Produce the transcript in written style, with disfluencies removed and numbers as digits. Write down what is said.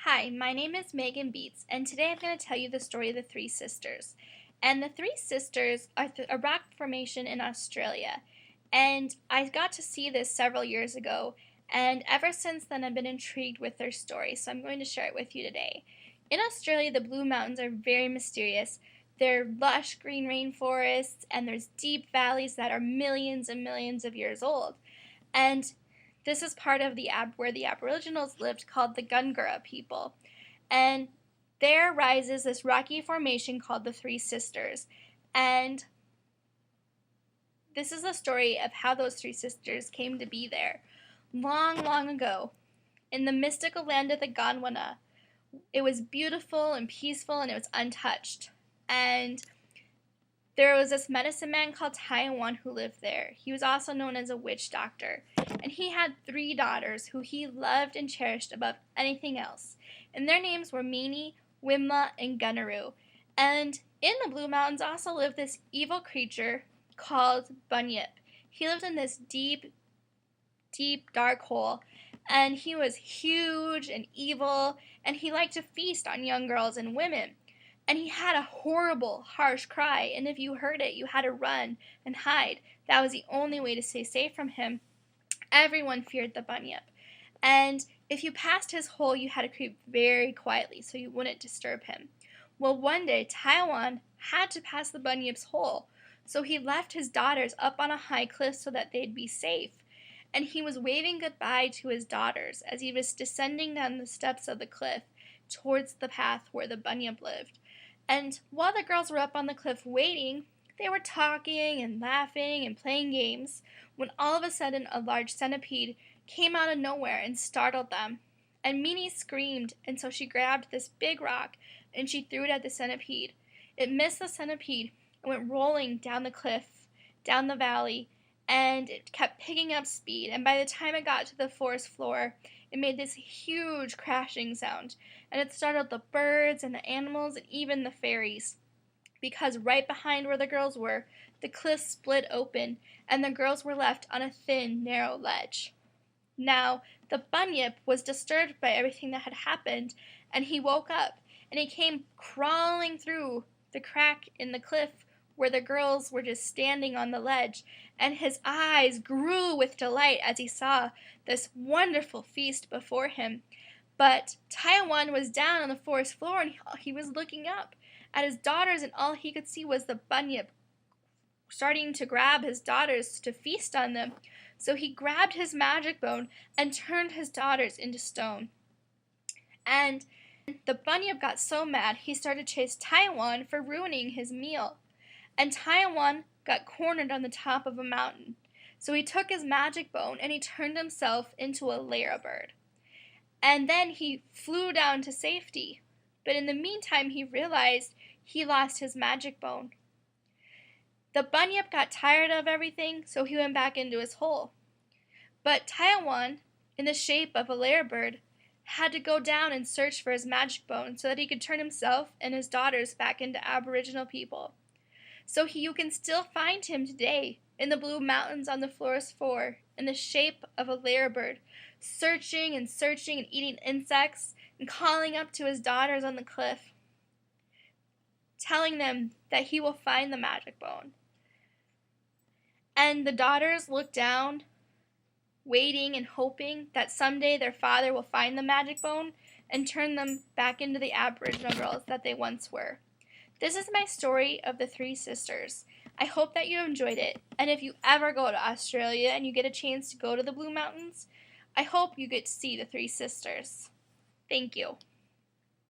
Hi, my name is Megan Beats, and today I'm going to tell you the story of the Three Sisters. And the Three Sisters are a rock formation in Australia. And I got to see this several years ago, and ever since then I've been intrigued with their story, so I'm going to share it with you today. In Australia, the Blue Mountains are very mysterious. They're lush green rainforests, and there's deep valleys that are millions and millions of years old. And this is part of where the Aboriginals lived, called the Gungurra people. And there rises this rocky formation called the Three Sisters. And this is the story of how those three sisters came to be there. Long, long ago, in the mystical land of the Gondwana, it was beautiful and peaceful and it was untouched. And there was this medicine man called Taiwan who lived there. He was also known as a witch doctor. And he had 3 daughters who he loved and cherished above anything else. And their names were Meanie, Wimla, and Gunaroo. And in the Blue Mountains also lived this evil creature called Bunyip. He lived in this deep, deep, dark hole. And he was huge and evil. And he liked to feast on young girls and women. And he had a horrible, harsh cry, and if you heard it, you had to run and hide. That was the only way to stay safe from him. Everyone feared the Bunyip. And if you passed his hole, you had to creep very quietly so you wouldn't disturb him. Well, one day, Taiwan had to pass the Bunyip's hole, so he left his daughters up on a high cliff so that they'd be safe. And he was waving goodbye to his daughters as he was descending down the steps of the cliff towards the path where the Bunyip lived. And while the girls were up on the cliff waiting, they were talking and laughing and playing games when all of a sudden a large centipede came out of nowhere and startled them. And Meanie screamed, and so she grabbed this big rock and she threw it at the centipede. It missed the centipede and went rolling down the cliff, down the valley, and it kept picking up speed. And by the time it got to the forest floor, it made this huge crashing sound, and it startled the birds and the animals and even the fairies. Because right behind where the girls were, the cliff split open, and the girls were left on a thin, narrow ledge. Now, the Bunyip was disturbed by everything that had happened, and he woke up, and he came crawling through the crack in the cliff where the girls were just standing on the ledge, and his eyes grew with delight as he saw this wonderful feast before him. But Taiwan was down on the forest floor, and he was looking up at his daughters, and all he could see was the Bunyip starting to grab his daughters to feast on them. So he grabbed his magic bone and turned his daughters into stone. And the Bunyip got so mad he started to chase Taiwan for ruining his meal. And Taiwan got cornered on the top of a mountain. So he took his magic bone and he turned himself into a lyrebird. And then he flew down to safety. But in the meantime, he realized he lost his magic bone. The Bunyip got tired of everything, so he went back into his hole. But Taiwan, in the shape of a lyrebird, had to go down and search for his magic bone so that he could turn himself and his daughters back into Aboriginal people. So you can still find him today in the Blue Mountains on the forest floor in the shape of a lyrebird, searching and searching and eating insects and calling up to his daughters on the cliff, telling them that he will find the magic bone. And the daughters look down, waiting and hoping that someday their father will find the magic bone and turn them back into the Aboriginal girls that they once were. This is my story of the Three Sisters. I hope that you enjoyed it, and if you ever go to Australia and you get a chance to go to the Blue Mountains, I hope you get to see the Three Sisters. Thank you.